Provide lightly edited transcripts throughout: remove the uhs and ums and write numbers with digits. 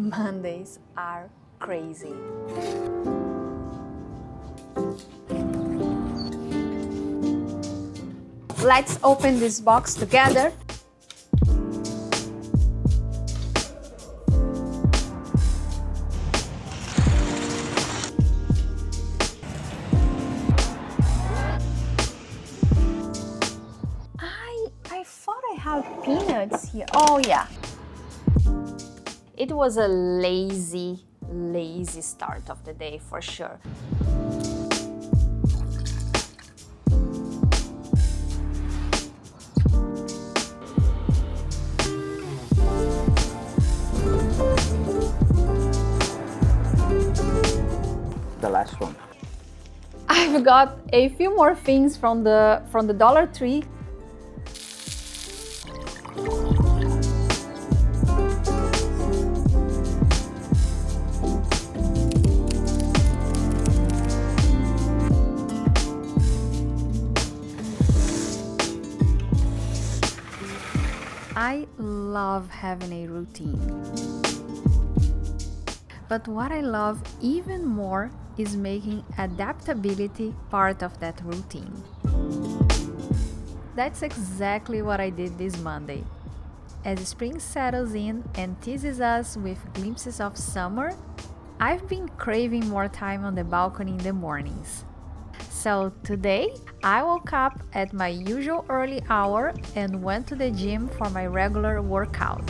Mondays are crazy. Let's open this box together. I thought I had peanuts here. Oh yeah. It was a lazy start of the day for sure. The last one. I've got a few more things from the Dollar Tree. I love having a routine. But what I love even more is making adaptability part of that routine. That's exactly what I did this Monday. As spring settles in and teases us with glimpses of summer, I've been craving more time on the balcony in the mornings. So today, I woke up at my usual early hour and went to the gym for my regular workout.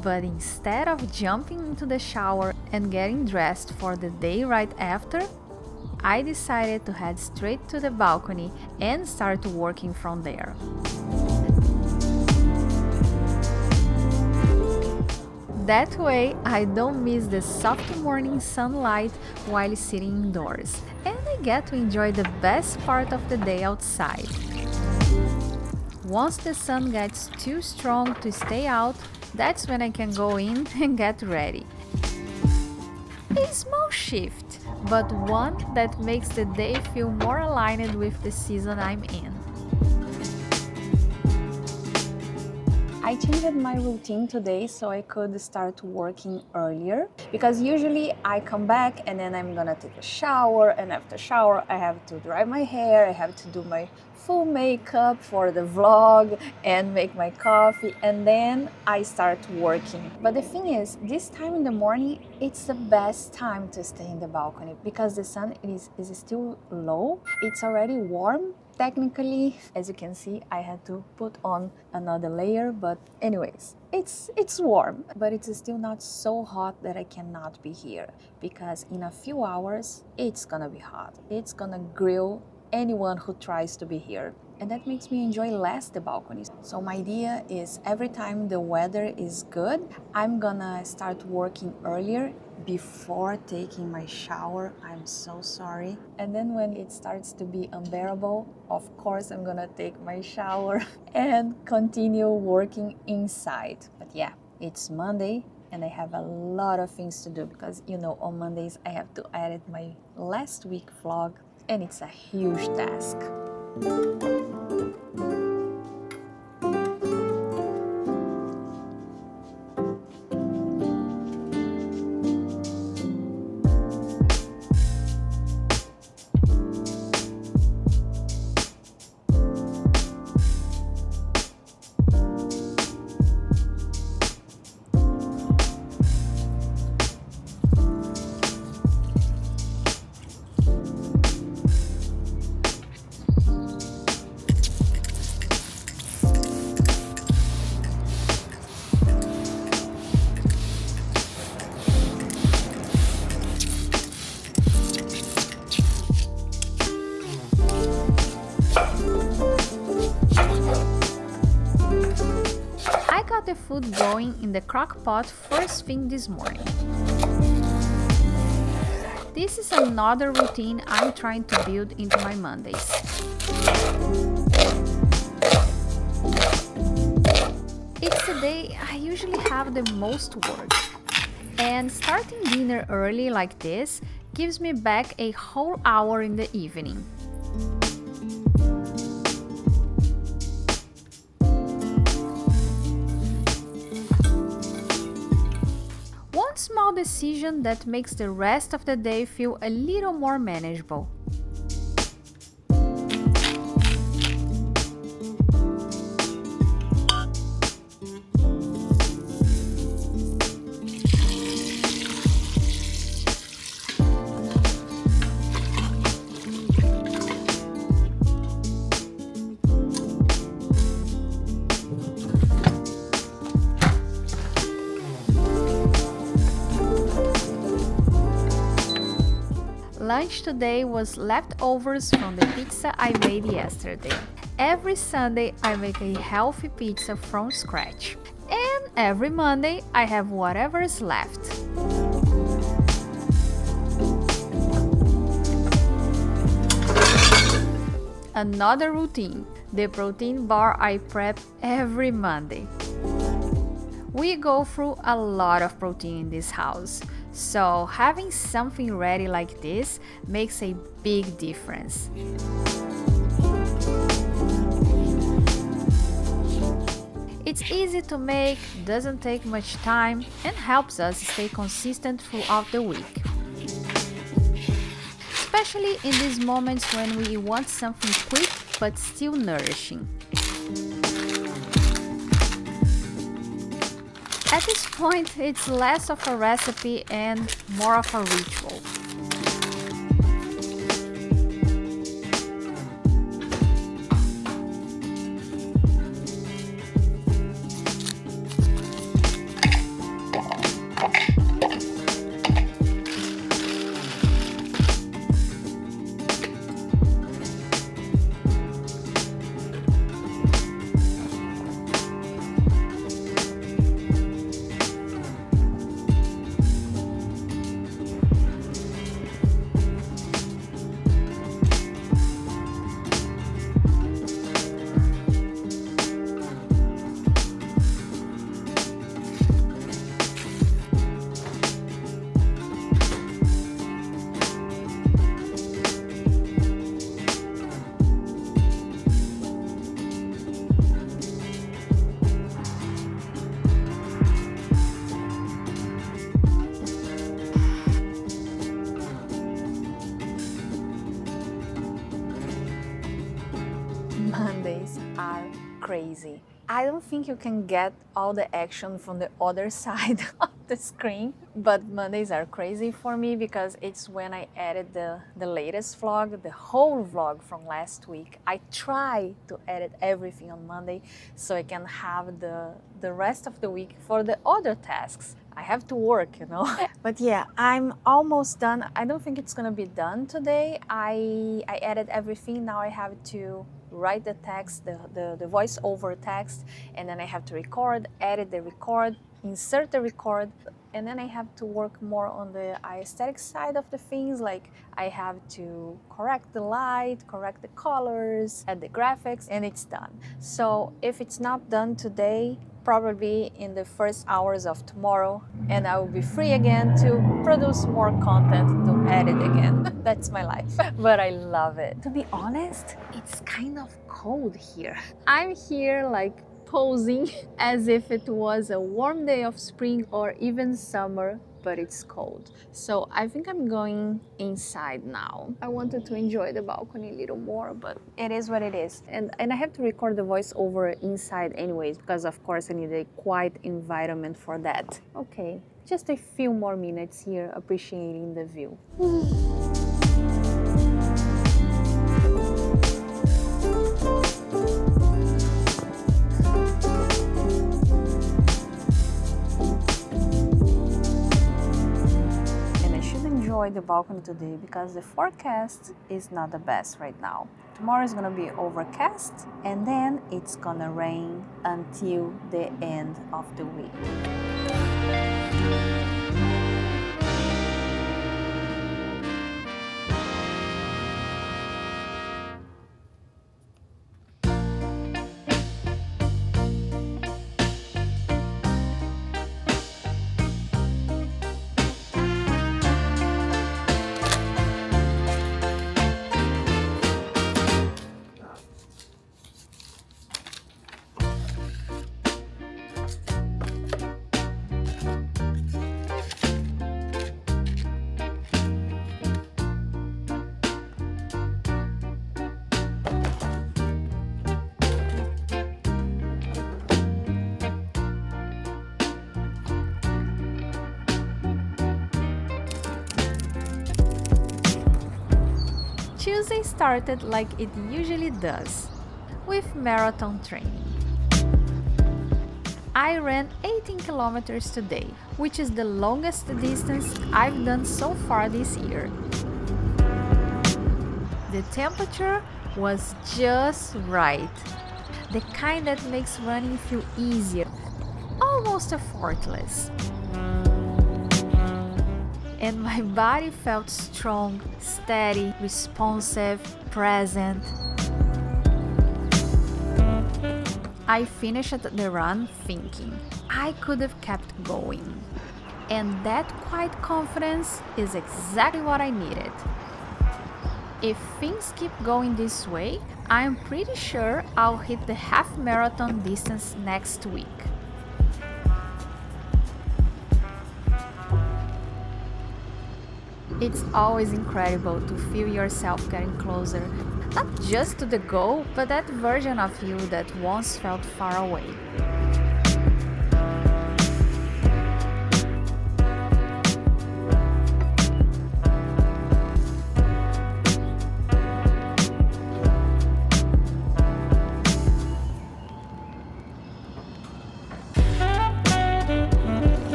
But instead of jumping into the shower and getting dressed for the day right after, I decided to head straight to the balcony and start working from there. That way, I don't miss the soft morning sunlight while sitting indoors, and I get to enjoy the best part of the day outside. Once the sun gets too strong to stay out, that's when I can go in and get ready. A small shift, but one that makes the day feel more aligned with the season I'm in. I changed my routine today so I could start working earlier, because usually I come back and then I'm gonna take a shower, and after shower I have to dry my hair, I have to do my full makeup for the vlog and make my coffee, and then I start working. But the thing is, this time in the morning, it's the best time to stay in the balcony because the sun is still low, it's already warm. Technically, as you can see, I had to put on another layer, but anyways, it's warm, but it's still not so hot that I cannot be here, because in a few hours, it's gonna be hot. It's gonna grill anyone who tries to be here. And that makes me enjoy less the balcony. So my idea is every time the weather is good, I'm gonna start working earlier before taking my shower. I'm so sorry. And then when it starts to be unbearable, of course I'm gonna take my shower and continue working inside. But yeah, it's Monday and I have a lot of things to do because, you know, on Mondays I have to edit my last week vlog, and it's a huge task. The food going in the crock pot first thing this morning. This is another routine I'm trying to build into my Mondays. It's the day I usually have the most work. And starting dinner early like this gives me back a whole hour in the evening. One small decision that makes the rest of the day feel a little more manageable. Lunch today was leftovers from the pizza I made yesterday. Every Sunday I make a healthy pizza from scratch. And every Monday I have whatever's left. Another routine, the protein bar I prep every Monday. We go through a lot of protein in this house, so having something ready like this makes a big difference. It's easy to make, doesn't take much time, and helps us stay consistent throughout the week. Especially in these moments when we want something quick but still nourishing. At this point, it's less of a recipe and more of a ritual. Mondays are crazy. I don't think you can get all the action from the other side of the screen, but Mondays are crazy for me because it's when I edit the latest vlog, the whole vlog from last week. I try to edit everything on Monday so I can have the rest of the week for the other tasks. I have to work, you know. But yeah, I'm almost done. I don't think it's gonna be done today. I edit everything. Now I have to write the text, the voiceover text, and then I have to record, edit the record, insert the record, and then I have to work more on the aesthetic side of the things, like I have to correct the light, correct the colors, add the graphics, and it's done. So if it's not done today, probably in the first hours of tomorrow, and I will be free again to produce more content, to edit again. That's my life, but I love it. To be honest, it's kind of cold here. I'm here like posing as if it was a warm day of spring or even summer, but it's cold. So I think I'm going inside now. I wanted to enjoy the balcony a little more, but it is what it is. And I have to record the voiceover inside anyways, because of course I need a quiet environment for that. Okay, just a few more minutes here appreciating the view. The balcony today because the forecast is not the best right now. Tomorrow is gonna be overcast and then it's gonna rain until the end of the week. Tuesday started like it usually does, with marathon training. I ran 18 kilometers today, which is the longest distance I've done so far this year. The temperature was just right, the kind that makes running feel easier, almost effortless. And my body felt strong, steady, responsive, present. I finished the run thinking I could have kept going. And that quiet confidence is exactly what I needed. If things keep going this way, I'm pretty sure I'll hit the half marathon distance next week. It's always incredible to feel yourself getting closer, not just to the goal, but that version of you that once felt far away.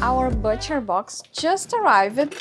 Our butcher box just arrived and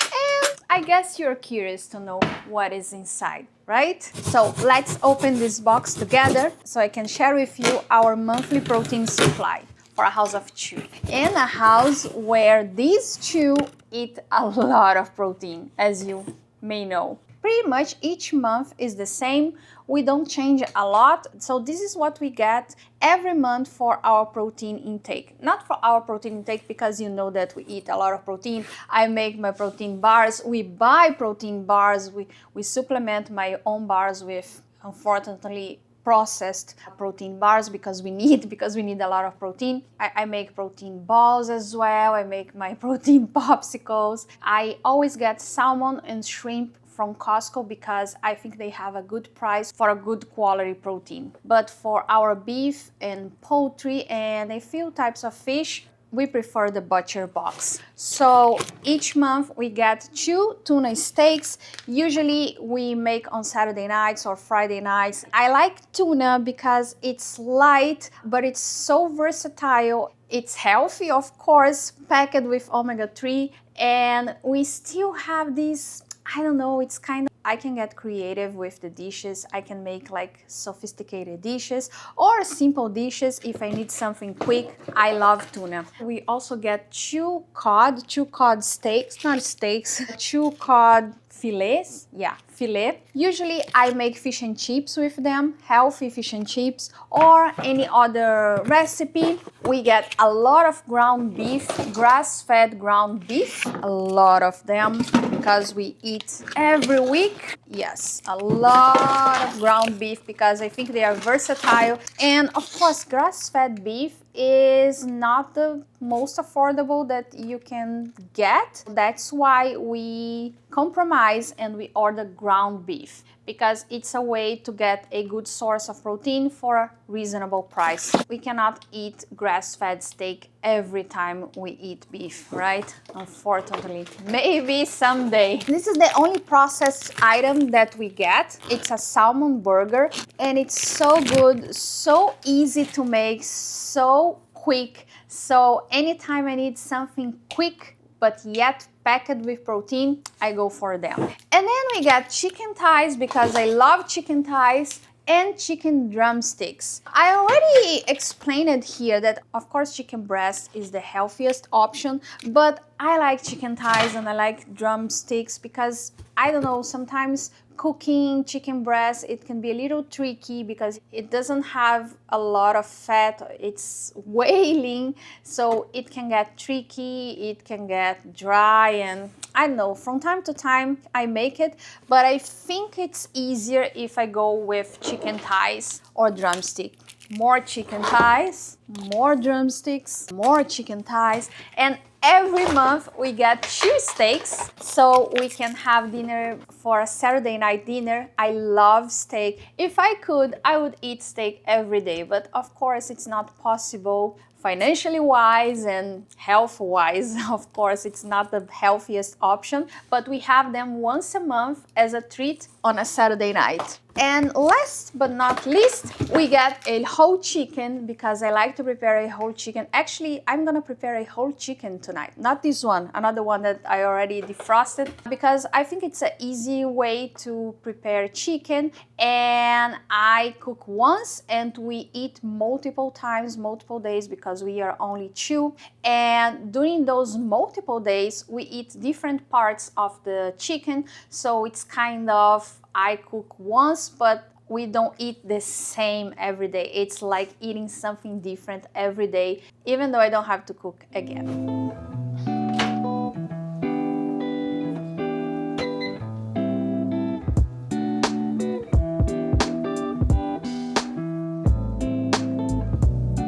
I guess you're curious to know what is inside, right? So let's open this box together so I can share with you our monthly protein supply for a house of two. In a house where these two eat a lot of protein, as you may know. Pretty much each month is the same. We don't change a lot. So this is what we get every month for our protein intake. Not for our protein intake because you know that we eat a lot of protein. I make my protein bars. We buy protein bars. We supplement my own bars with, unfortunately, processed protein bars because we need a lot of protein. I make protein balls as well. I make my protein popsicles. I always get salmon and shrimp from Costco because I think they have a good price for a good quality protein. But for our beef and poultry and a few types of fish, we prefer the butcher box. So each month we get 2 tuna steaks. Usually we make on Saturday nights or Friday nights. I like tuna because it's light, but it's so versatile. It's healthy, of course, packed with omega-3, and we still have this, I don't know, it's kind of, I can get creative with the dishes. I can make like sophisticated dishes or simple dishes if I need something quick. I love tuna. We also get two cod steaks, not steaks, two cod fillets. Yeah, filet. Usually I make fish and chips with them, healthy fish and chips, or any other recipe. We get a lot of ground beef, grass-fed ground beef, a lot of them because we eat every week. Yes, a lot of ground beef because I think they are versatile. And of course, grass-fed beef is not the most affordable that you can get. That's why we compromise and we order ground beef because it's a way to get a good source of protein for a reasonable price. We cannot eat grass-fed steak every time we eat beef, right? Unfortunately. Maybe someday. This is the only processed item that we get. It's a salmon burger and it's so good, so easy to make, so quick. So anytime I need something quick but yet packed with protein, I go for them. And then we got chicken thighs because I love chicken thighs and chicken drumsticks. I already explained it here that of course chicken breast is the healthiest option, but I like chicken thighs and I like drumsticks because I don't know, sometimes Cooking chicken breast, it can be a little tricky because it doesn't have a lot of fat, it's way lean, so it can get tricky, it can get dry, and I don't know, from time to time I make it, but I think it's easier if I go with chicken thighs or drumstick. More chicken thighs, more drumsticks, more chicken thighs, and every month we get 2 steaks so we can have dinner for a Saturday night dinner. I love steak. If I could, I would eat steak every day, but of course it's not possible financially wise and health wise. Of course, it's not the healthiest option, but we have them once a month as a treat on a Saturday night. And last but not least, we get a whole chicken because I like to prepare a whole chicken. Actually, I'm gonna prepare a whole chicken tonight. Not this one, another one that I already defrosted, because I think it's an easy way to prepare chicken, and I cook once and we eat multiple times, multiple days, because we are only 2. And during those multiple days, we eat different parts of the chicken, so it's kind of, I cook once, but we don't eat the same every day. It's like eating something different every day, even though I don't have to cook again.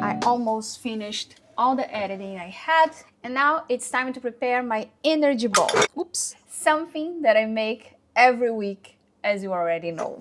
I almost finished all the editing I had, and now it's time to prepare my energy ball. Oops, something that I make every week, as you already know.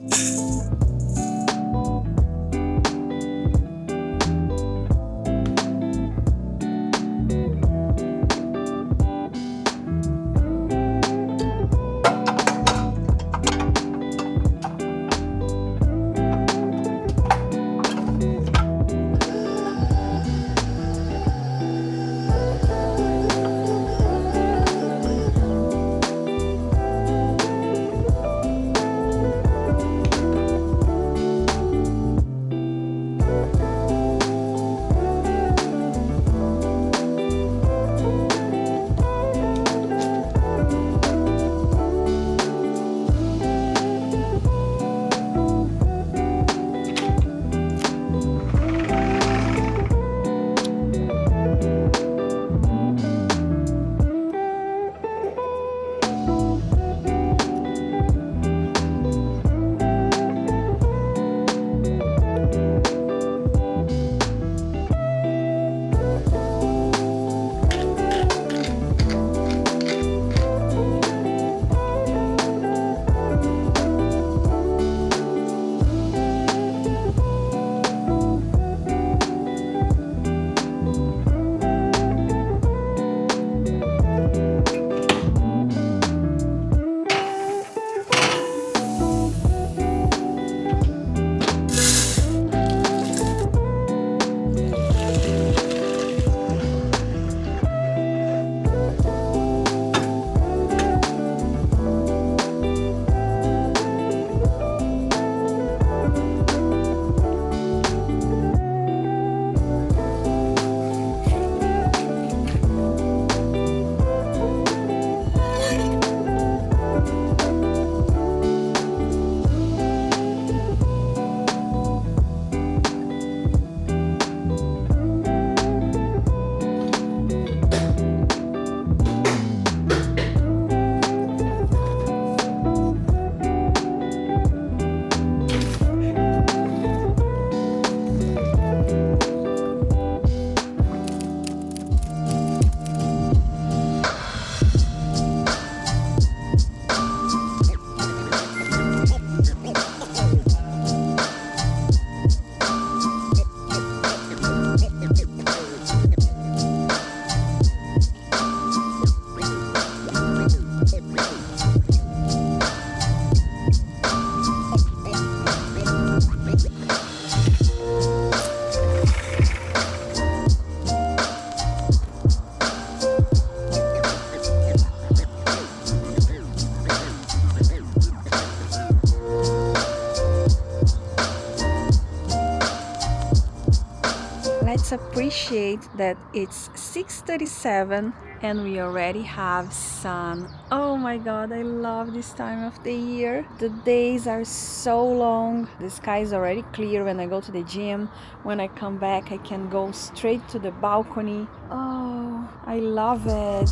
Let's appreciate that it's 6:37 and we already have sun. Oh my god, I love this time of the year. The days are so long. The sky is already clear when I go to the gym. When I come back, I can go straight to the balcony. Oh, I love it.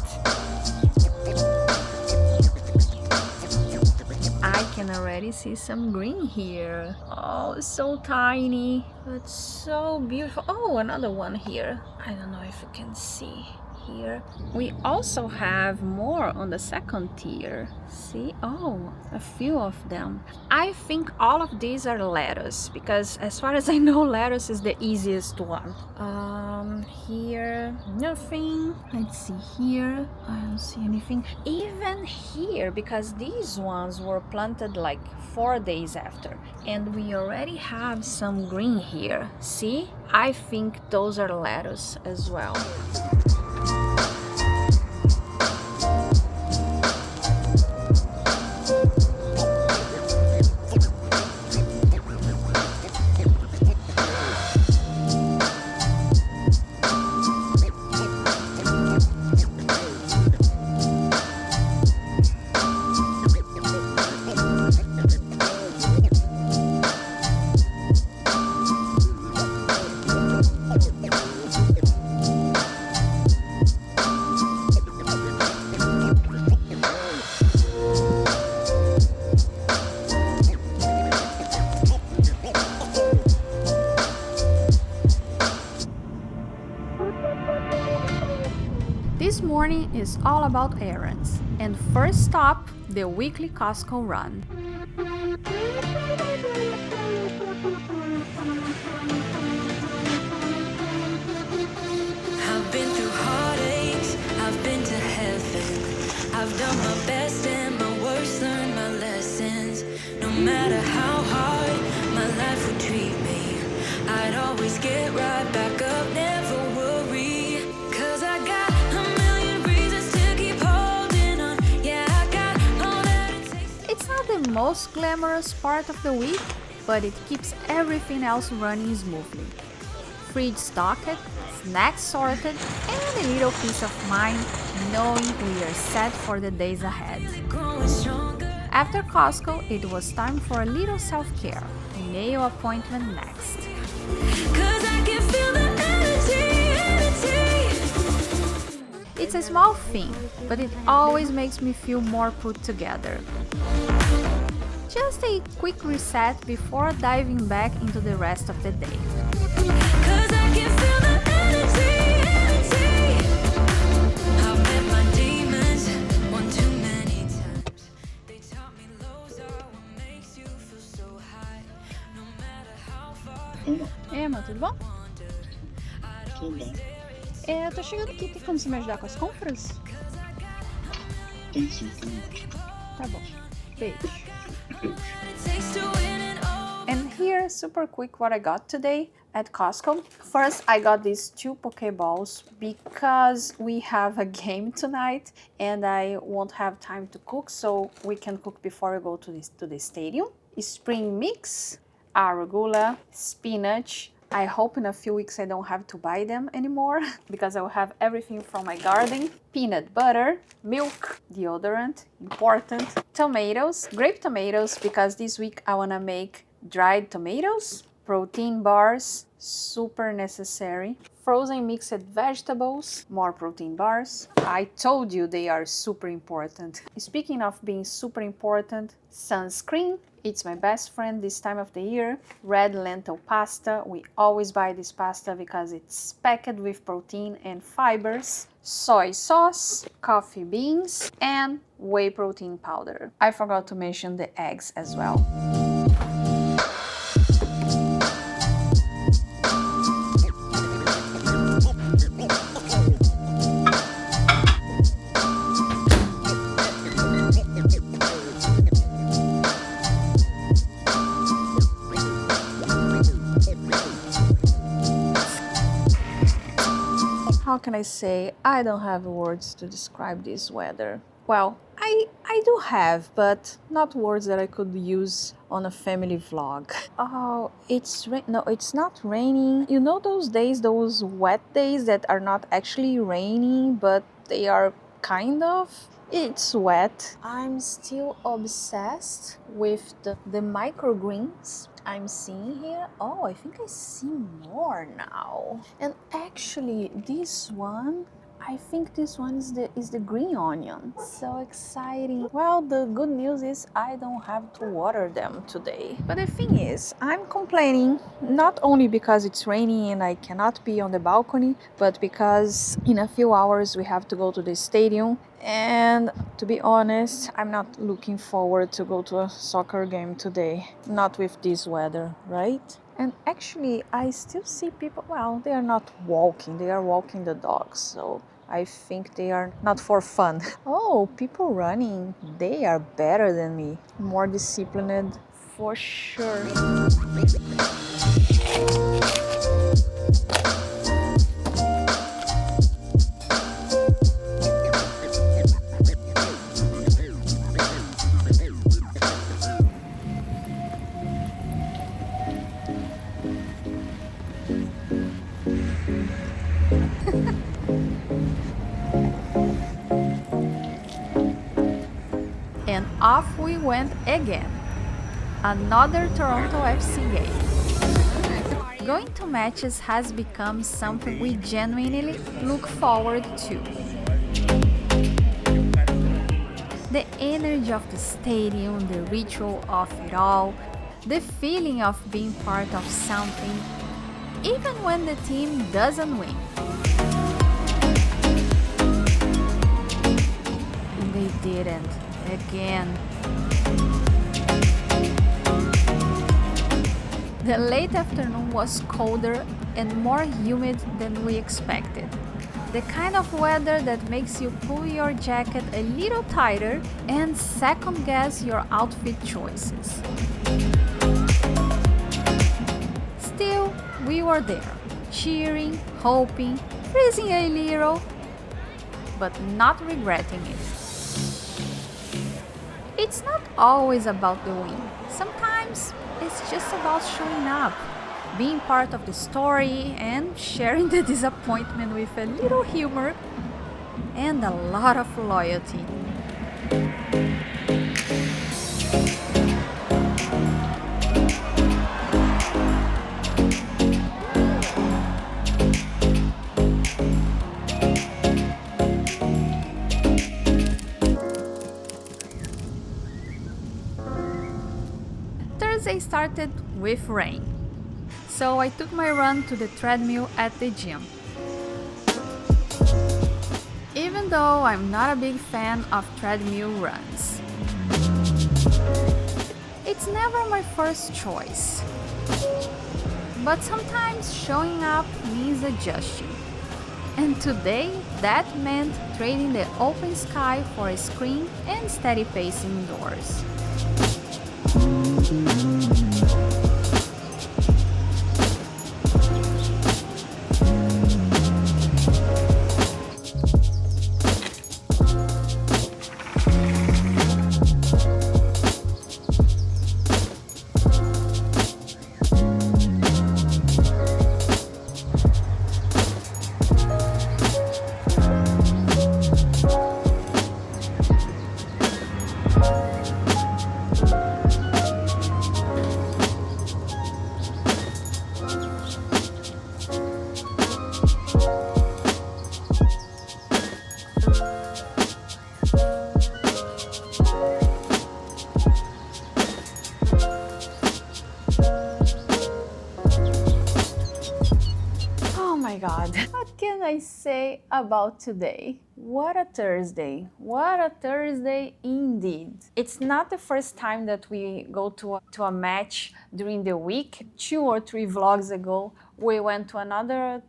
I can already see some green here. Oh, it's so tiny, but so beautiful. Oh, another one here. I don't know if you can see here. We also have more on the second tier. See? Oh, a few of them. I think all of these are lettuce because as far as I know, lettuce is the easiest one. Here, nothing. Let's see here. I don't see anything. Even here, because these ones were planted like 4 days after, and we already have some green here. See? I think those are lettuce as well. This morning is all about errands, and first stop, the weekly Costco run. I've been through heartaches, I've been to heaven. I've done my best and my worst, learned my lessons. No matter how hard my life would treat me, I'd always get right back up, never worry. 'Cause I got a million reasons to keep holding on. Yeah, I got all that it takes. It's not the most glamorous part of the week, but it keeps everything else running smoothly. Fridge stocked, snacks sorted, and a little peace of mind knowing we are set for the days ahead. Growing stronger. After Costco, it was time for a little self-care. Nail appointment next. 'Cause I can feel the energy. It's a small thing, but it always makes me feel more put together. Just a quick reset before diving back into the rest of the day. 'Cause I can feel the energy. I've met my demons one too many times. They taught me lows are what makes you feel so high. No matter how far Ei, amor, tudo bom? Tudo bem. Eu tô chegando aqui, tem como você me ajudar com as compras? Tem sim, tem. Tá bom. Beijo. it takes to win it all. And here, super quick what I got today at Costco. First, I got these 2 Pokeballs because we have a game tonight and I won't have time to cook, so we can cook before we go to the stadium. Spring mix, arugula, spinach. I hope in a few weeks I don't have to buy them anymore because I will have everything from my garden. Peanut butter, milk, deodorant, important. Tomatoes, grape tomatoes, because this week I want to make dried tomatoes. Protein bars, super necessary. Frozen mixed vegetables, more protein bars. I told you they are super important. Speaking of being super important, sunscreen. It's my best friend this time of the year. Red lentil pasta. We always buy this pasta because it's packed with protein and fibers. Soy sauce, coffee beans, and whey protein powder. I forgot to mention the eggs as well. How can I say? I don't have words to describe this weather. Well, I do have, but not words that I could use on a family vlog. Oh, no, it's not raining. You know those days, those wet days that are not actually raining, but they are kind of? It's wet. I'm still obsessed with the microgreens I'm seeing here. Oh, I think I see more now. And actually, this one, I think this one is the green onion. So exciting. Well, the good news is I don't have to water them today. But the thing is, I'm complaining not only because it's raining and I cannot be on the balcony, but because in a few hours we have to go to the stadium. And to be honest, I'm not looking forward to go to a soccer game today. Not with this weather, right? And actually, I still see people, well, they are not walking, they are walking the dogs. So I think they are not for fun. Oh, people running, they are better than me. More disciplined, for sure. And off we went again. Another Toronto FC game. Going to matches has become something we genuinely look forward to. The energy of the stadium, the ritual of it all, the feeling of being part of something, even when the team doesn't win. They didn't. Again. The late afternoon was colder and more humid than we expected. The kind of weather that makes you pull your jacket a little tighter and second guess your outfit choices. Still, we were there, cheering, hoping, freezing a little, but not regretting it. It's not always about the win. Sometimes it's just about showing up, being part of the story, and sharing the disappointment with a little humor and a lot of loyalty. Thursday started with rain, so I took my run to the treadmill at the gym. Even though I'm not a big fan of treadmill runs. It's never my first choice. But sometimes showing up means adjusting. And today, that meant trading the open sky for a screen and steady pacing indoors. God, what can I say about today? What a Thursday. What a Thursday indeed. It's not the first time that we go to a match during the week. 2 or 3 vlogs ago, we went to another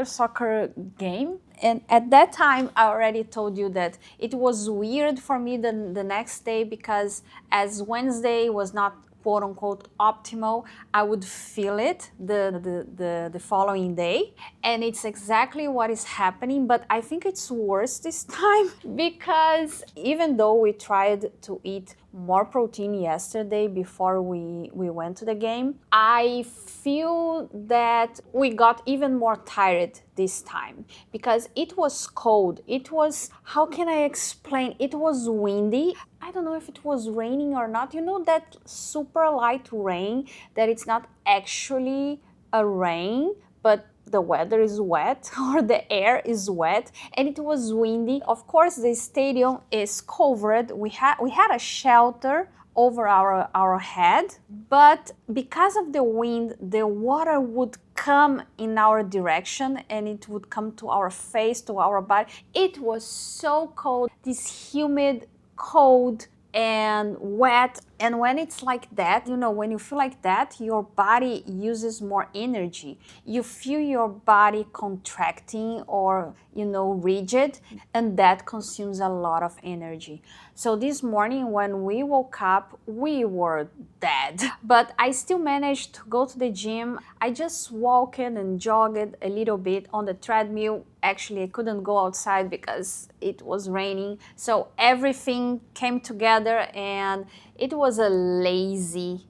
soccer game. And at that time, I already told you that it was weird for me the next day because as Wednesday was not quote unquote optimal, I would feel it the following day. And it's exactly what is happening, but I think it's worse this time because even though we tried to eat more protein yesterday before we went to the game, I feel that we got even more tired this time because it was cold. It was, how can I explain? It was windy. I don't know if it was raining or not. You know that super light rain that it's not actually a rain, but the weather is wet or the air is wet, and it was windy. Of course, the stadium is covered. We had a shelter over our head, but because of the wind, the water would come in our direction and it would come to our face, to our body. It was so cold, this humid, cold and wet. And when it's like that, you know, when you feel like that, your body uses more energy. You feel your body contracting or, you know, rigid, and that consumes a lot of energy. So this morning when we woke up, we were dead. But I still managed to go to the gym. I just walked and jogged a little bit on the treadmill. Actually, I couldn't go outside because it was raining. So everything came together and it was a lazy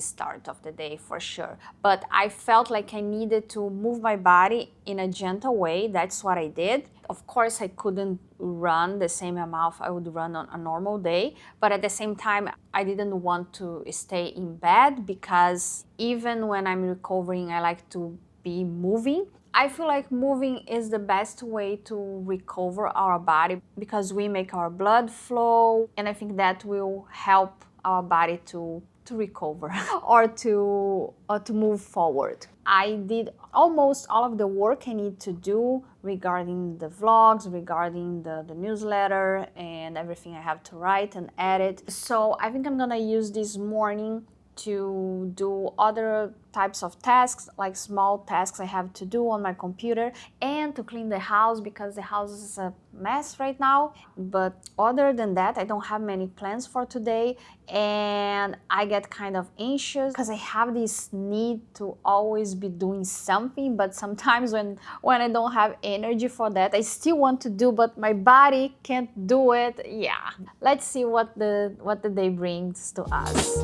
start of the day for sure. But I felt like I needed to move my body in a gentle way. That's what I did. Of course, I couldn't run the same amount I would run on a normal day, but at the same time, I didn't want to stay in bed because even when I'm recovering, I like to be moving. I feel like moving is the best way to recover our body because we make our blood flow, and I think that will help our body to recover or to move forward. I did almost all of the work I need to do regarding the vlogs, regarding the newsletter and everything I have to write and edit. So I think I'm gonna use this morning to do other types of tasks, like small tasks I have to do on my computer, and to clean the house because the house is a mess right now. But other than that, I don't have many plans for today, and I get kind of anxious because I have this need to always be doing something, but sometimes when I don't have energy for that, I still want to do, but my body can't do it. Yeah, let's see what the day brings to us.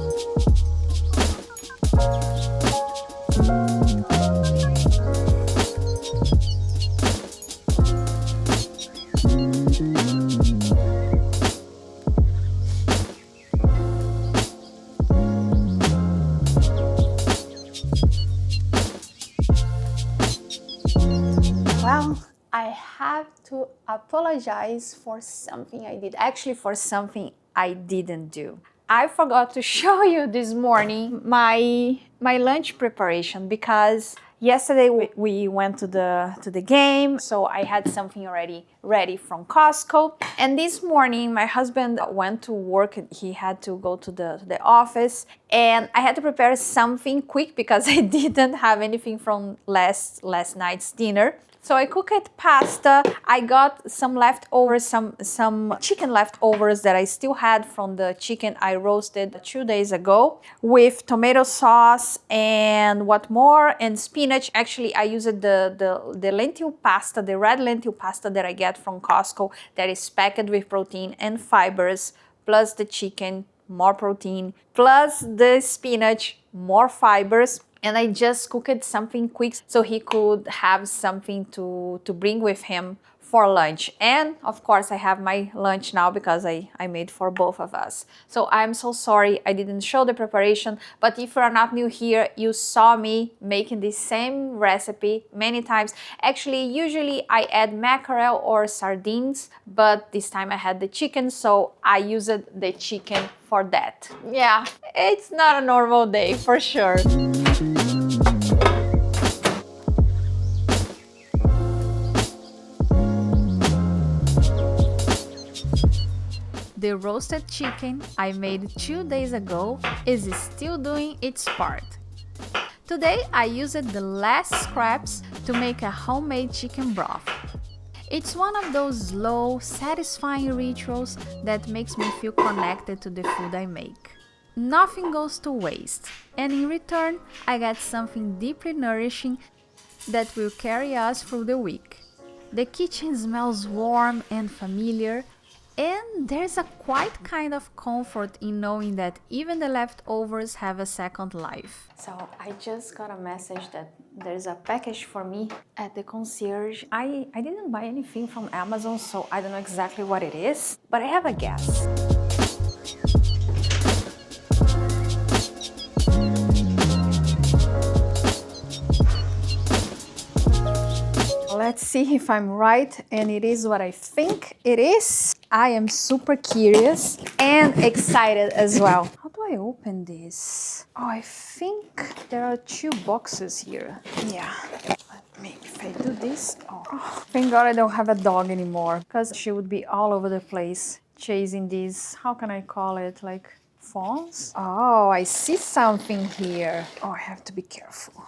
Well, I have to apologize for something I did. Actually, for something I didn't do. I forgot to show you this morning my lunch preparation because yesterday we went to the game, so I had something already ready from Costco. And this morning my husband went to work. He had to go to the office, and I had to prepare something quick because I didn't have anything from last night's dinner. So I cooked pasta. I got some leftovers, some chicken leftovers that I still had from the chicken I roasted 2 days ago with tomato sauce and what more, and spinach. Actually, I used the lentil pasta, the red lentil pasta that I get from Costco that is packed with protein and fibers, plus the chicken, more protein, plus the spinach, more fibers. And I just cooked something quick so he could have something to bring with him for lunch. And of course I have my lunch now because I made for both of us. So I'm so sorry I didn't show the preparation, but if you're not new here, you saw me making the same recipe many times. Actually, usually I add mackerel or sardines, but this time I had the chicken, so I used the chicken for that. Yeah, it's not a normal day for sure. The roasted chicken I made 2 days ago is still doing its part. Today I used the last scraps to make a homemade chicken broth. It's one of those slow, satisfying rituals that makes me feel connected to the food I make. Nothing goes to waste, and in return, I get something deeply nourishing that will carry us through the week. The kitchen smells warm and familiar, and there's a quite kind of comfort in knowing that even the leftovers have a second life. So I just got a message that there's a package for me at the concierge. I didn't buy anything from Amazon, so I don't know exactly what it is, but I have a guess. Let's see if I'm right and it is what I think it is. I am super curious and excited as well. How do I open this? Oh, I think there are 2 boxes here. Yeah. Let me, if I do this. Oh, thank God I don't have a dog anymore because she would be all over the place chasing these, how can I call it, like phones? Oh, I see something here. Oh, I have to be careful.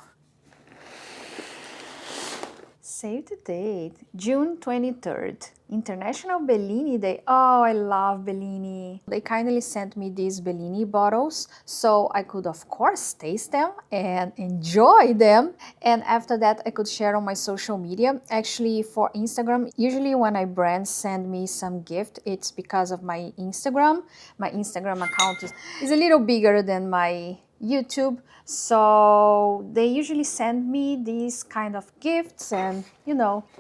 Save the date, June 23rd, International Bellini Day. Oh, I love Bellini. They kindly sent me these Bellini bottles so I could, of course, taste them and enjoy them. And after that, I could share on my social media. Actually, for Instagram, usually when brands send me some gift, it's because of my Instagram. My Instagram account is a little bigger than my YouTube, so they usually send me these kind of gifts and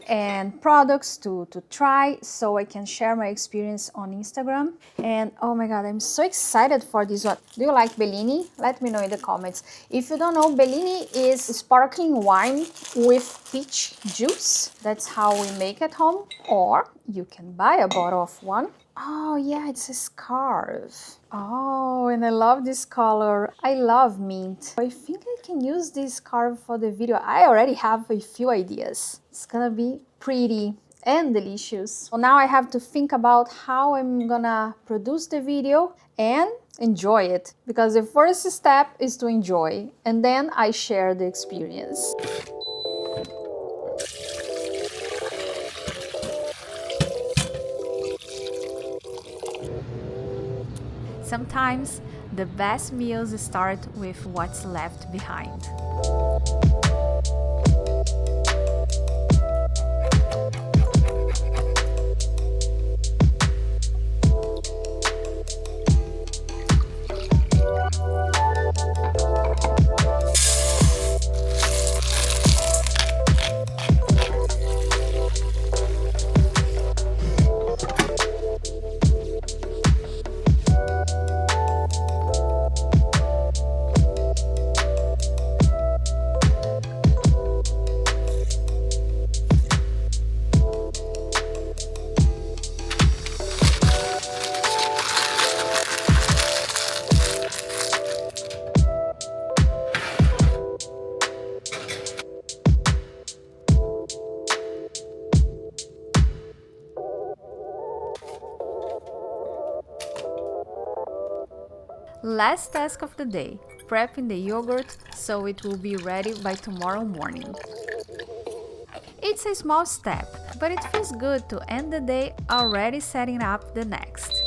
and products to try so I can share my experience on Instagram. And oh my god, I'm so excited for this one. Do you like Bellini? Let me know in the comments. If you don't know, Bellini is sparkling wine with peach juice. That's how we make at home, or you can buy a bottle of one. Oh yeah, it's a scarf. Oh, and I love this color. I love mint. I think I can use this scarf for the video. I already have a few ideas. It's gonna be pretty and delicious. So now I have to think about how I'm gonna produce the video and enjoy it. Because the first step is to enjoy, and then I share the experience. Sometimes the best meals start with what's left behind. Last task of the day, prepping the yogurt so it will be ready by tomorrow morning. It's a small step, but it feels good to end the day already setting up the next.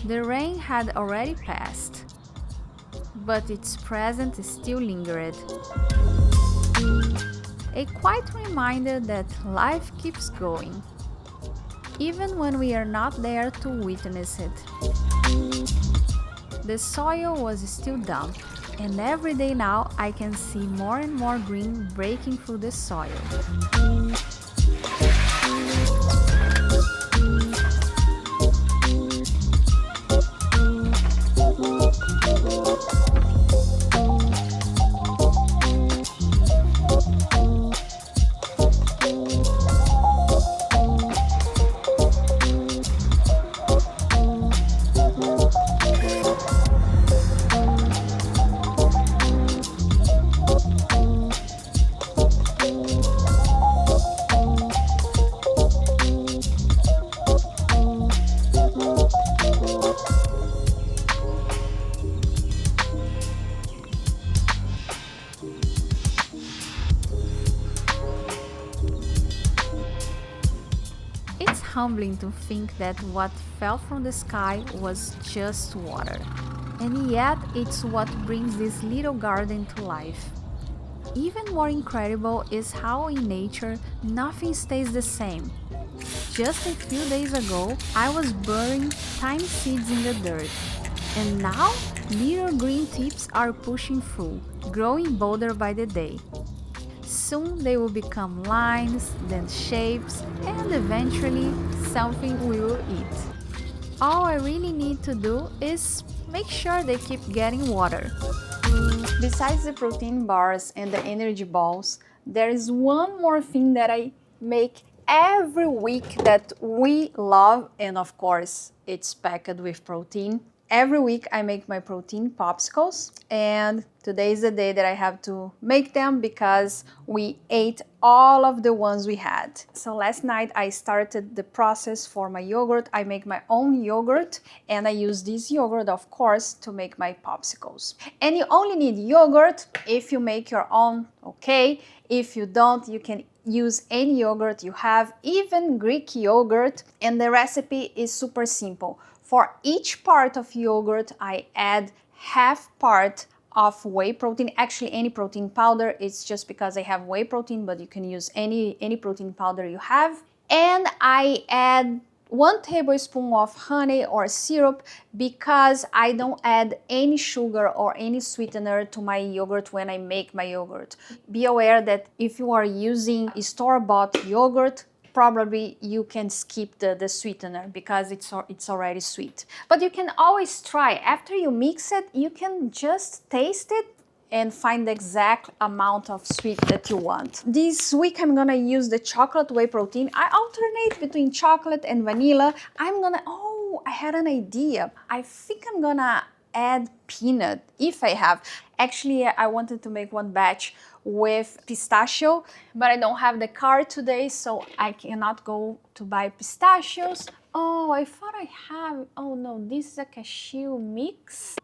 The rain had already passed, but its presence still lingered. A quiet reminder that life keeps going, even when we are not there to witness it. The soil was still damp, and every day now I can see more and more green breaking through the soil. humbling to think that what fell from the sky was just water. And yet, it's what brings this little garden to life. Even more incredible is how in nature, nothing stays the same. Just a few days ago, I was burying tiny seeds in the dirt. And now, little green tips are pushing through, growing bolder by the day. Soon they will become lines, then shapes, and eventually something we will eat. All I really need to do is make sure they keep getting water. Besides the protein bars and the energy balls, there is one more thing that I make every week that we love, and of course it's packed with protein. Every week I make my protein popsicles, and today is the day that I have to make them because we ate all of the ones we had. So last night I started the process for my yogurt. I make my own yogurt and I use this yogurt, of course, to make my popsicles. And you only need yogurt if you make your own, okay? If you don't, you can use any yogurt you have, even Greek yogurt, and the recipe is super simple. For each part of yogurt, I add half part of whey protein. Actually, any protein powder. It's just because I have whey protein, but you can use any protein powder you have. And I add 1 tablespoon of honey or syrup because I don't add any sugar or any sweetener to my yogurt when I make my yogurt. Be aware that if you are using store-bought yogurt, probably you can skip the sweetener because it's already sweet. But you can always try. After you mix it, you can just taste it and find the exact amount of sweet that you want. This week I'm gonna use the chocolate whey protein. I alternate between chocolate and vanilla. I had an idea. I think I'm gonna add peanut if I have. Actually, I wanted to make one batch with pistachio, but I don't have the car today, so I cannot go to buy pistachios. Oh, I thought I have, oh no, this is a cashew mix.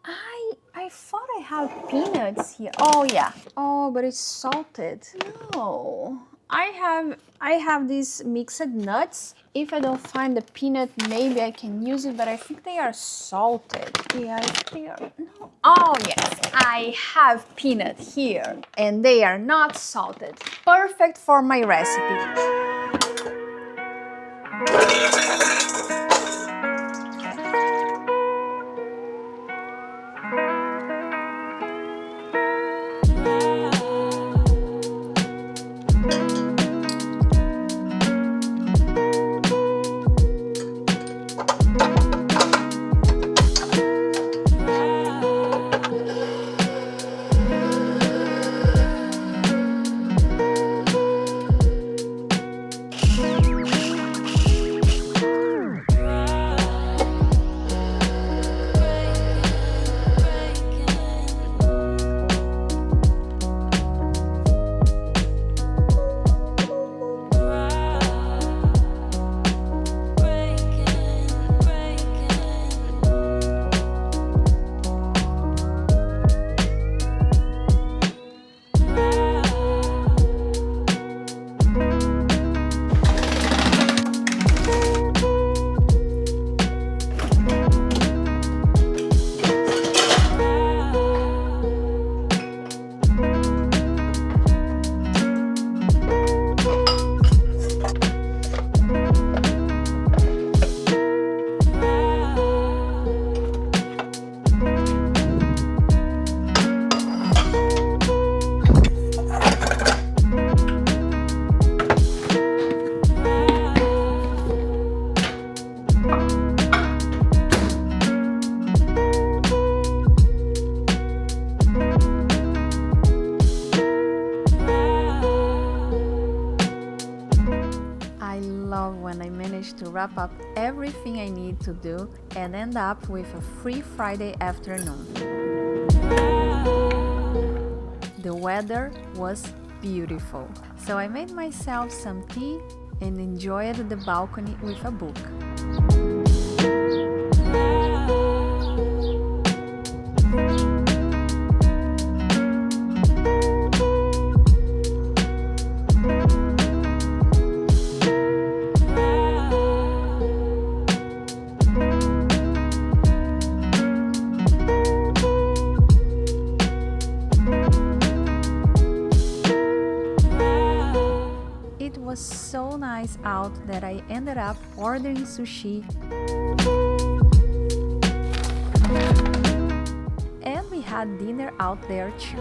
I thought I have peanuts here. Oh yeah, oh, but it's salted. No, I have these mixed nuts. If I don't find the peanut, maybe I can use it, but I think they are salted. Yeah, I think they are, no. Oh yes, I have peanut here, and they are not salted. Perfect for my recipe. To wrap up everything I need to do and end up with a free Friday afternoon. The weather was beautiful, so I made myself some tea and enjoyed the balcony with a book. it was so nice out that I ended up ordering sushi. And we had dinner out there too.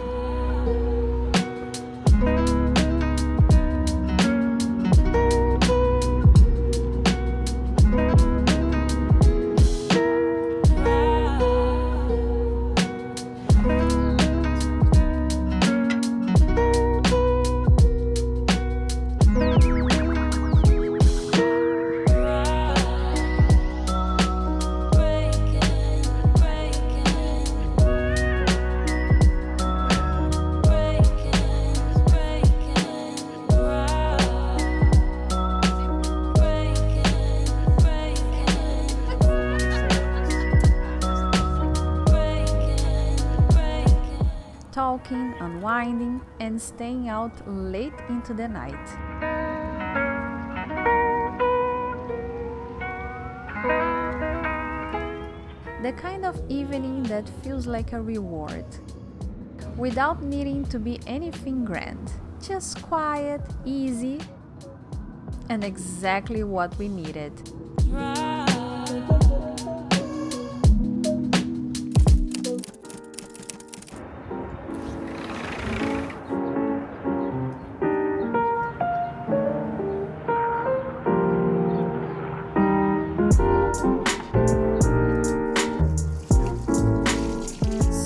Talking, unwinding, and staying out late into the night. The kind of evening that feels like a reward, without needing to be anything grand, just quiet, easy, and exactly what we needed.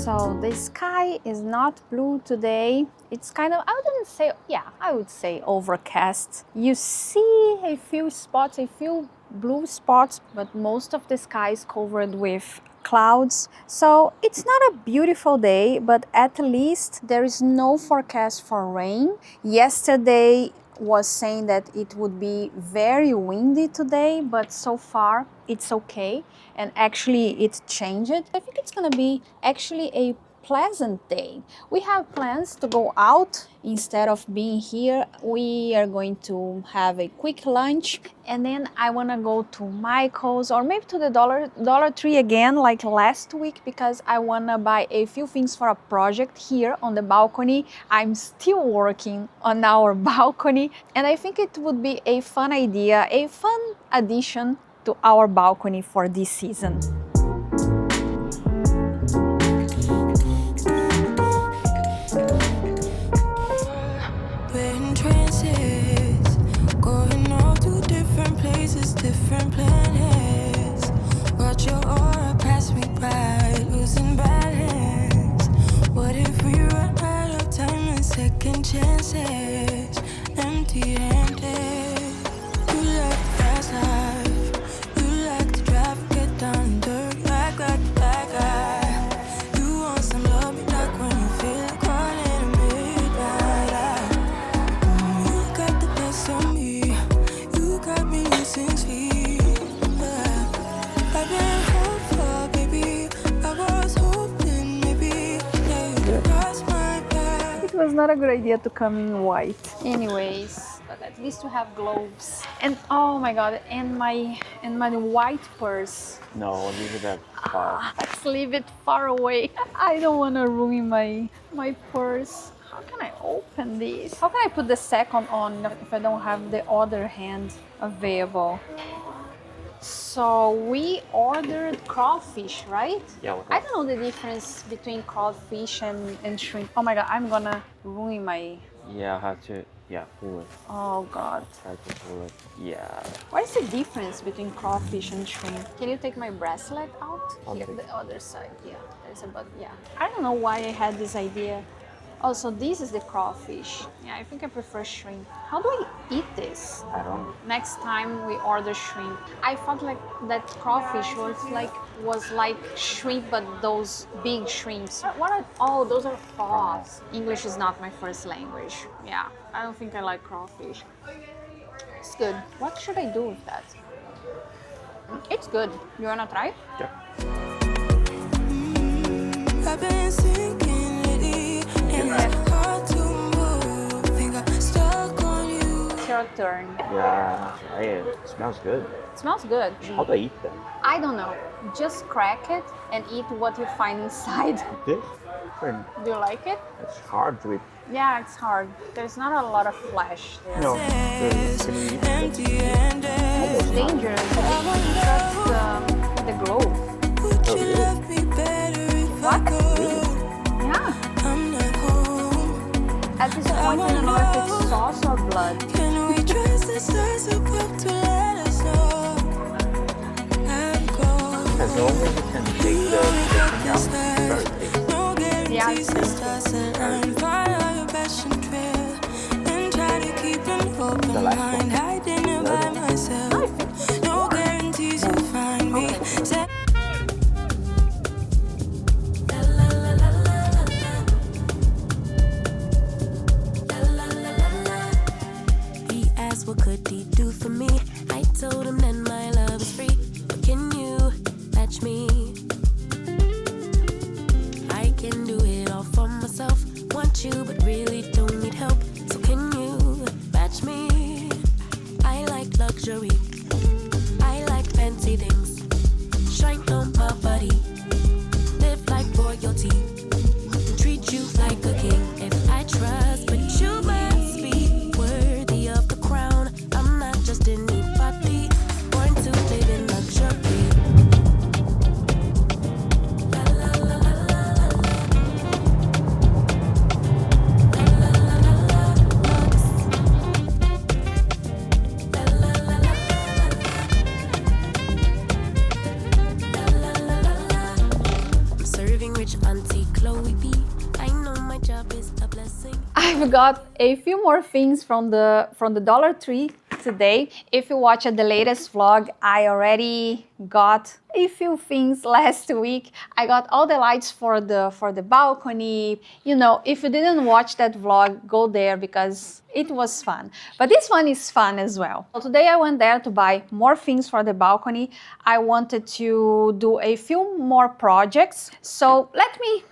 So the sky is not blue today. It's kind of, I would say overcast. You see a few spots, a few blue spots, but most of the sky is covered with clouds. So it's not a beautiful day, but at least there is no forecast for rain. Yesterday was saying that it would be very windy today, but so far it's okay. And actually it changed. I think it's gonna be actually a pleasant day. We have plans to go out. Instead of being here, we are going to have a quick lunch, and then I want to go to Michael's or maybe to the Dollar Tree again like last week, because I want to buy a few things for a project here on the balcony. I'm still working on our balcony, and I think it would be a fun idea, a fun addition to our balcony for this season. Different planets. Watch your aura pass me by, losing balance. What if we run out of time and second chances? Empty-handed. You like the fast life. You like to drive, get down dirt, like you want some love, me like when you feel caught in the midnight. You got the best of me. You got me losing sleep. It was not a good idea to come in white. Anyways, but at least we have gloves. And oh my god, and my white purse. No, leave it that far. Let's leave it far away. I don't want to ruin my purse. How can I open this? How can I put the second on if I don't have the other hand available? So we ordered crawfish, right? Yeah. I don't know the difference between crawfish and shrimp. Oh my god, I'm gonna ruin my... Yeah, I have to. Yeah, pull it. Oh god. Try to pull it. Yeah. What is the difference between crawfish and shrimp? Can you take my bracelet out? Here, Okay. the other side. Yeah, there's a button. Yeah. I don't know why I had this idea. Also, this is the crawfish. Yeah, I think I prefer shrimp. How do I eat this? I don't. Next time we order shrimp. I thought like that crawfish was like shrimp, but those big shrimps. What are, oh, those are prawns. English is not my first language. Yeah, I don't think I like crawfish. It's good. What should I do with that? It's good. You wanna try? Yeah. I've been sinking lately, and it's hard to move. Think I'm stuck on you. It's your turn. Yeah. Try it. It smells good. It smells good. How do I eat them? I don't know. Just crack it and eat what you find inside. This? Friend, Do you like it? it's hard to eat. Yeah, it's hard. There's not a lot of flash there. No, there's gonna be Empty and It's dangerous. You trust the glove. would Oh, you really? love me better if I What? go? Really? Yeah. I'm not home. At this point, I don't know if it's sauce or blood. Can we trust the stars above to let us know? I'm gone. As long as you can take the thing out, it's very tasty. No guarantees Yeah. this doesn't end. Follow your passion trail and try to keep an open The last one. mind. Hiding it by myself. No guarantees you'll find me. Say- He asked what could he do for me. I told him that my love is free. But can you match me? I can do it all for myself. Want you, but really don't need help. So can you match me? I like luxury. I like fancy things. Shine on my body. Live like royalty. Treat you like a king. If I trust, but you must be worthy of the crown. I'm not just anybody. Born to live in luxury. La la la la la la. La la la la la. La la la la la. I'm serving rich Auntie Chloe B. I know my job is a blessing. I've got a few more things from the Dollar Tree today. If you watched the latest vlog, I already got a few things last week. I got all the lights for the balcony. You know, if you didn't watch that vlog, go there because it was fun. But this one is fun as well. So today I went there to buy more things for the balcony. I wanted to do a few more projects. So let me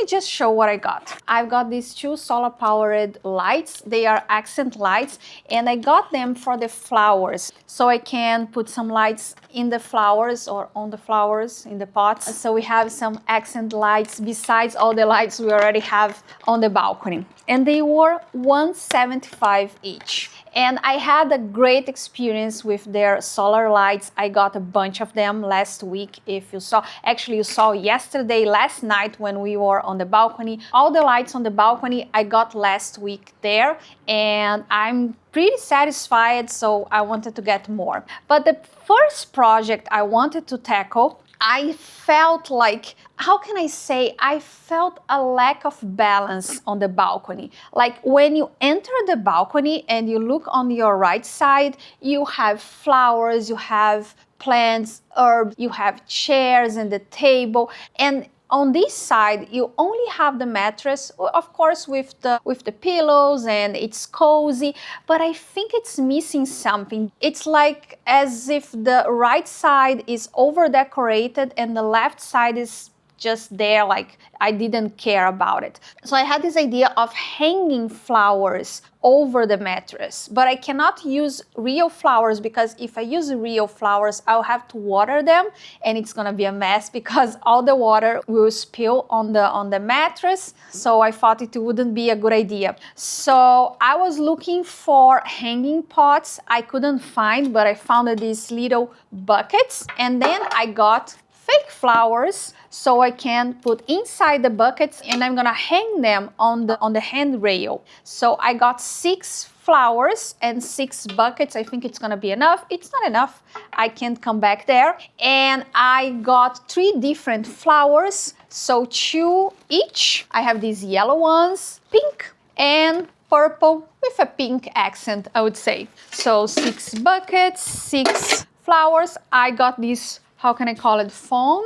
just show what I got. I've got these two solar powered lights. They are accent lights and I got them for the flowers. So I can put some lights in the flowers or on the flowers in the pots. So we have some accent lights besides all the lights we already have on the balcony. And they were $175 each. And I had a great experience with their solar lights. I got a bunch of them last week. If you saw, actually you saw yesterday, last night when we were on the balcony. All the lights on the balcony I got last week there and I'm pretty satisfied, so I wanted to get more. But the first project I wanted to tackle, I felt like, how can I say, I felt a lack of balance on the balcony. Like when you enter the balcony and you look on your right side, you have flowers, you have plants, herbs, you have chairs and the table, and on this side, you only have the mattress, of course, with the pillows, and it's cozy, but I think it's missing something. It's like as if the right side is over decorated and the left side is just there, like I didn't care about it. So I had this idea of hanging flowers over the mattress, but I cannot use real flowers because if I use real flowers, I'll have to water them and it's gonna be a mess because all the water will spill on the mattress. So I thought it wouldn't be a good idea. So I was looking for hanging pots. I couldn't find, but I found these little buckets and then I got fake flowers so I can put inside the buckets and I'm gonna hang them on the handrail. So I got 6 flowers and 6 buckets. I think it's gonna be enough. It's not enough. I can't come back there. And I got 3 different flowers, so 2 each. I have these yellow ones, pink and purple with a pink accent, I would say. So 6 buckets, 6 flowers. I got this, how can I call it, phone?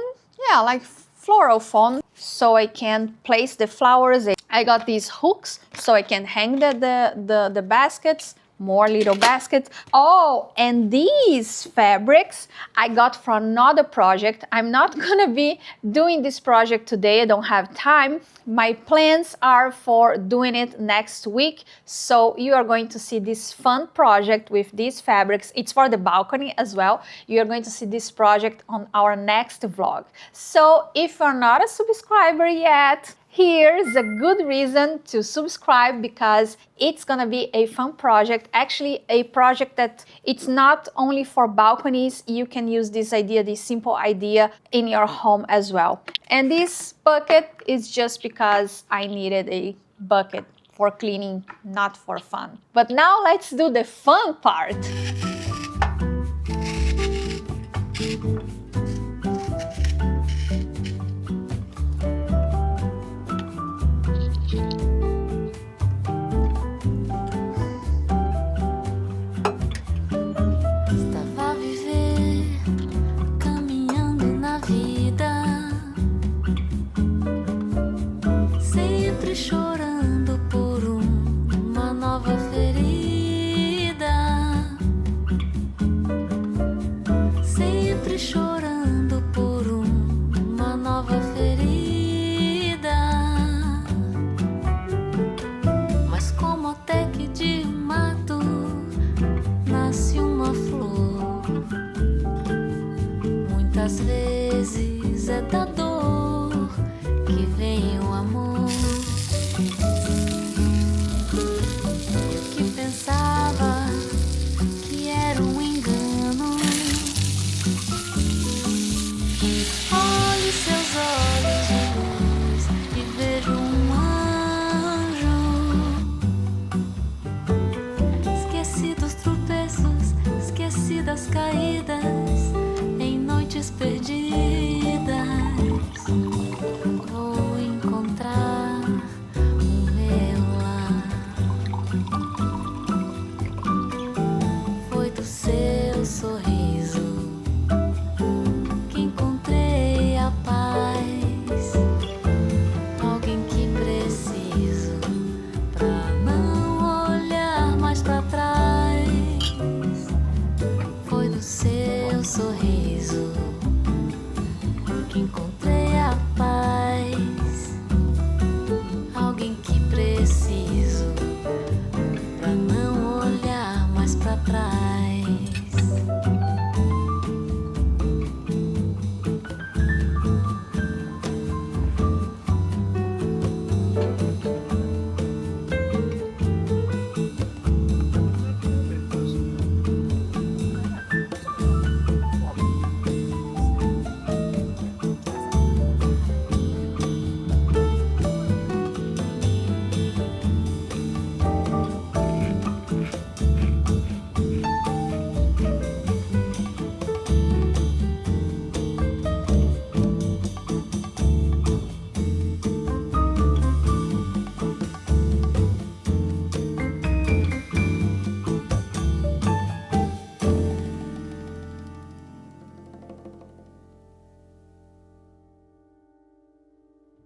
Yeah, like floral phone, so I can place the flowers. I got these hooks so I can hang the baskets, more little baskets. Oh, and these fabrics I got from another project. I'm not gonna be doing this project today, I don't have time. My plans are for doing it next week, so you are going to see this fun project with these fabrics. It's for the balcony as well. You are going to see this project on our next vlog. So if you're not a subscriber yet, here's a good reason to subscribe, because it's gonna be a fun project, actually a project that it's not only for balconies. You can use this idea, this simple idea, in your home as well. And this bucket is just because I needed a bucket for cleaning, not for fun. But now let's do the fun part. Estava a viver, caminhando na vida, sempre chorando por uma nova ferida, sempre chorando por uma nova ferida. Mas como até que de um mato nasce uma flor, muitas vezes é da dor que vem o amor. Eu que pensava que era um engano, olho seus olhos de luz e vejo um anjo. Esqueci dos tropeços, esqueci das caídas, em noites perdidas. Vou encontrar o meu lar. Foi do seu sorriso que encontrei a paz. Alguém que preciso pra não olhar mais pra trás. Foi do seu sorriso que encontrei a paz. Alguém que preciso pra não olhar mais pra trás.